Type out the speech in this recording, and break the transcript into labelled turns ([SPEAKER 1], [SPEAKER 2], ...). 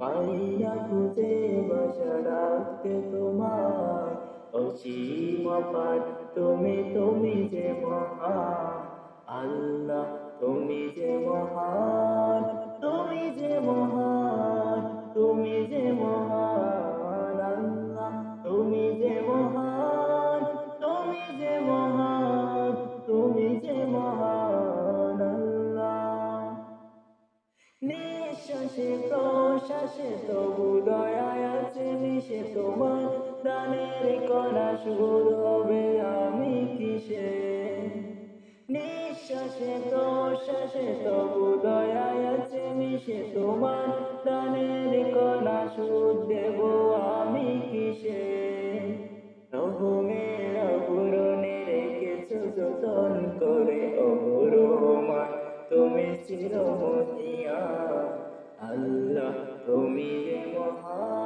[SPEAKER 1] পাইয়া খুঁজে বাসা রাখতে তোমার অসীম পার তুমি যে মহান আল্লাহ তুমি যে মহান তুমি যে মহান তুমি যে মহান আল্লাহ তুমি যে মহান তুমি যে মহান তুমি যে মহান আল্লাহ নিঃশ্বাসে প্রশ্বাসে তবু দয়ায় আছে মিশে তোমার প্রাণের কণা সুর হবে আমি কিসে নিঃশ্বাসে প্রশ্বাসে তবু দয়ায় আছে মিশে তোমার প্রাণের কণা সুর দেব আমি কিসে রহমের অপূরণে রেখেছো যতন করে অপরমান তুমি চিরমতিয়া আল্লাহ তুমি যে মহান